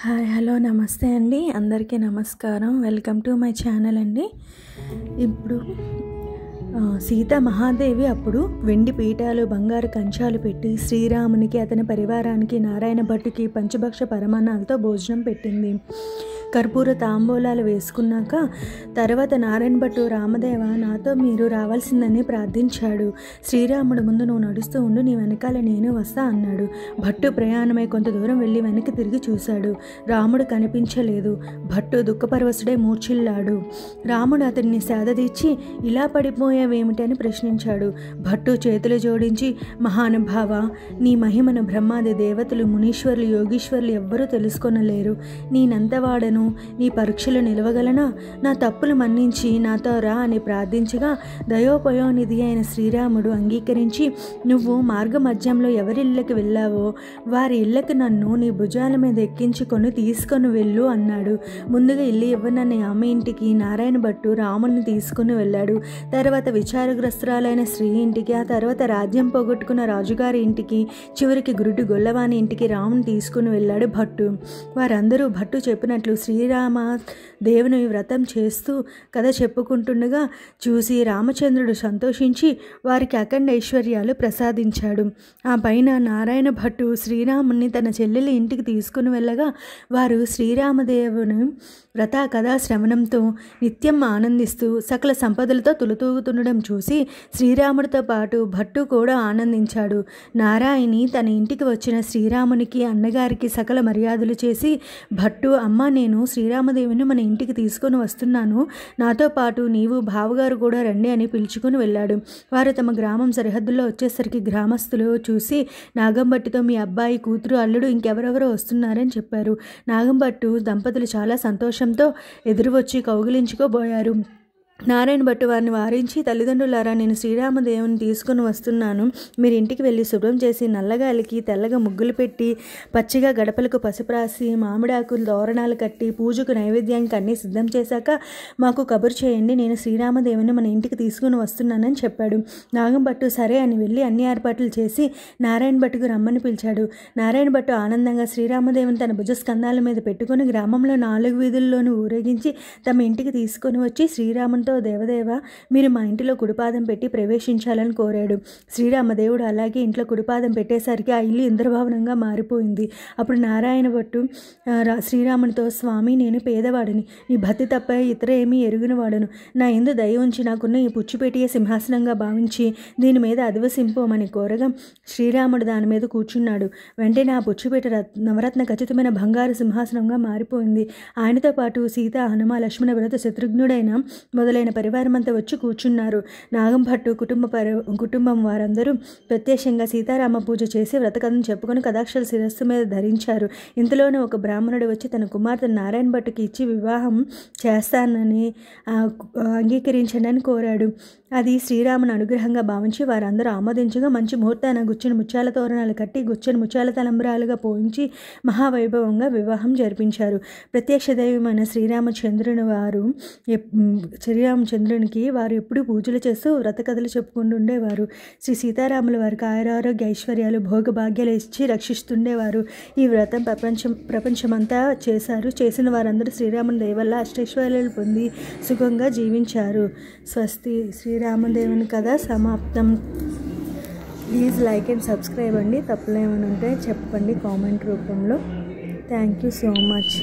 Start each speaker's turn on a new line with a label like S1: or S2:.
S1: Hi hello నమస్తే అండి, అందరికీ నమస్కారం. వెల్కమ్ టు మై ఛానల్ అండి. ఇప్పుడు సీతా మహాదేవి అప్పుడు వెండి పీఠాలు బంగారు కంచాలు పెట్టి శ్రీరామునికి అతని పరివారానికి నారాయణ భట్టుకి పంచభక్ష పరమాన్నాలతో భోజనం పెట్టింది. కర్పూర తాంబూలాలు వేసుకున్నాక తర్వాత నారాయణ భట్టు రామదేవ నాతో మీరు రావాల్సిందని ప్రార్థించాడు. శ్రీరాముడు ముందు నువ్వు నడుస్తూ ఉండు, నీ వెనకాల నేను వస్తా అన్నాడు. భట్టు ప్రయాణమై కొంత దూరం వెళ్ళి వెనక్కి తిరిగి చూశాడు. రాముడు కనిపించలేదు. భట్టు దుఃఖపరవశుడై మూర్ఛిల్లాడు. రాముడు అతన్ని సేదదీర్చి ఇలా పడిపోయావేమిటని ప్రశ్నించాడు. భట్టు చేతులు జోడించి, మహానుభావ, నీ మహిమను బ్రహ్మాది దేవతలు మునీశ్వర్లు యోగీశ్వర్లు ఎవ్వరూ తెలుసుకొనలేరు. నేనంతవాడను, నీ పరీక్షలు నిలవగలనా? నా తప్పులు మన్నించి నాతో రా అని ప్రార్థించగా దయోపయోనిధి అయిన శ్రీరాముడు అంగీకరించి, నువ్వు మార్గమధ్యంలో ఎవరి ఇళ్ళకి వెళ్ళావో వారి ఇళ్ళకి నన్ను నీ భుజాల మీద ఎక్కించుకొని తీసుకొని వెళ్ళు అన్నాడు. ముందుగా ఇల్లు ఇవ్వనని ఆమె ఇంటికి నారాయణ భట్టు రాముడిని తీసుకుని వెళ్ళాడు. తర్వాత విచారగ్రస్తురాలైన స్త్రీ ఇంటికి, ఆ తర్వాత రాజ్యం పోగొట్టుకున్న రాజుగారి ఇంటికి, చివరికి గురుడు గొల్లవాని ఇంటికి రాముని తీసుకుని వెళ్ళాడు భట్టు. వారందరూ భట్టు చెప్పినట్లు శ్రీరామ దేవుని వ్రతం చేస్తూ కథ చెప్పుకుంటుండగా చూసి రామచంద్రుడు సంతోషించి వారికి అఖండ ఐశ్వర్యాలు ప్రసాదించాడు. ఆ పైన నారాయణ భట్టు శ్రీరాముని తన చెల్లెలి ఇంటికి తీసుకుని వెళ్ళగా వారు శ్రీరామదేవుని వ్రత కథా శ్రవణంతో నిత్యం ఆనందిస్తూ సకల సంపదలతో తులతూగుతుండడం చూసి శ్రీరాముడితో పాటు భట్టు కూడా ఆనందించాడు. నారాయణి తన ఇంటికి వచ్చిన శ్రీరామునికి అన్నగారికి సకల మర్యాదలు చేసి, భట్టు అమ్మ, నేను శ్రీరామదేవిని మన ఇంటికి తీసుకొని వస్తున్నాను, నాతో పాటు నీవు బావగారు కూడా రండి అని పిలుచుకుని వెళ్ళాడు. వారు తమ గ్రామం సరిహద్దుల్లో వచ్చేసరికి గ్రామస్తులు చూసి నాగంభట్టుతో మీ అబ్బాయి, కూతురు, అల్లుడు ఇంకెవరెవరో వస్తున్నారని చెప్పారు. నాగంభట్టు దంపతులు చాలా సంతోషంతో ఎదురు వచ్చి కౌగిలించుకోబోయారు. నారాయణ భట్టు వారిని వారించి, తల్లిదండ్రులారా, నేను శ్రీరామదేవుని తీసుకుని వస్తున్నాను. మీరు ఇంటికి వెళ్ళి శుభ్రం చేసి నల్లగాలికి తెల్లగా ముగ్గులు పెట్టి పచ్చిగా గడపలకు పసుపు రాసి మామిడాకులు తోరణాలు కట్టి పూజకు నైవేద్యానికి అన్నీ సిద్ధం చేశాక మాకు కబురు చేయండి, నేను శ్రీరామదేవుని మన ఇంటికి తీసుకుని వస్తున్నానని చెప్పాడు. నాగంభట్టు సరే అని వెళ్ళి అన్ని ఏర్పాట్లు చేసి నారాయణ భట్టుకు రమ్మని పిలిచాడు. నారాయణ భట్టు ఆనందంగా శ్రీరామదేవుని తన భుజస్కంధాల మీద పెట్టుకుని గ్రామంలో 4 వీధుల్లోనూ ఊరేగించి తమ ఇంటికి తీసుకొని వచ్చి శ్రీరాముని దేవదేవ, మీరు మా ఇంటిలో కుడిపాదం పెట్టి ప్రవేశించాలని కోరాడు. శ్రీరామదేవుడు అలాగే ఇంట్లో కుడిపాదం పెట్టేసరికి ఆ ఇల్లు ఇంద్రభవనంగా మారిపోయింది. అప్పుడు నారాయణ భట్టు శ్రీరామునితో, స్వామి, నేను పేదవాడిని, నీ భక్తి తప్ప ఇతర ఏమీ ఎరుగునవాడను. నా యందు దయ ఉంచి నాకున్న ఈ పుచ్చిపెట్టియ సింహాసనంగా భావించి దీని మీద అధివసింపమని కోరగా శ్రీరాముడు దాని మీద కూర్చున్నాడు. వెంటనే ఆ పుచ్చిపెట్ట నవరత్న ఖచ్చితమైన బంగారు సింహాసనంగా మారిపోయింది. ఆయనతో పాటు సీత, హనుమ, లక్ష్మణ, భరత, శత్రుఘ్నుడైన మొదలైన పరివారమంతా వచ్చి కూర్చున్నారు. నాగంభట్టు కుటుంబం వారందరూ ప్రత్యక్షంగా సీతారామ పూజ చేసి వ్రతకథను చెప్పుకొని కదాక్షలు శిరస్సు మీద ధరించారు. ఇంతలోనే ఒక బ్రాహ్మణుడు వచ్చి తన కుమార్తె నారాయణ భట్టుకి ఇచ్చి వివాహం చేస్తానని అంగీకరించండి అని కోరాడు. అది శ్రీరాముని అనుగ్రహంగా భావించి వారందరూ ఆమోదించగా మంచి ముహూర్తాన గుచ్చిన ముత్యాల తోరణాలు కట్టి గుచ్చని ముత్యాల తలంబ్రాలుగా పోయించి మహావైభవంగా వివాహం జరిపించారు. ప్రత్యక్ష దైవమైన శ్రీరామచంద్రునికి వారు ఎప్పుడూ పూజలు చేస్తూ వ్రత కథలు చెప్పుకుంటుండేవారు. శ్రీ సీతారాముల వారికి ఆయురారోగ్య ఐశ్వర్యాలు భోగభాగ్యాలు ఇచ్చి రక్షిస్తుండేవారు. ఈ వ్రతం ప్రపంచమంతా చేశారు. చేసిన వారందరూ శ్రీరాముని దయ వల్ల అష్టైశ్వర్యాలు పొంది సుఖంగా జీవించారు. స్వస్తి. శ్రీరామదేవుని కథ సమాప్తం. ప్లీజ్ లైక్ అండ్ సబ్స్క్రైబ్ అండి. తప్పులు ఏమైనా ఉంటే చెప్పండి కామెంట్ రూపంలో. Thank you so much.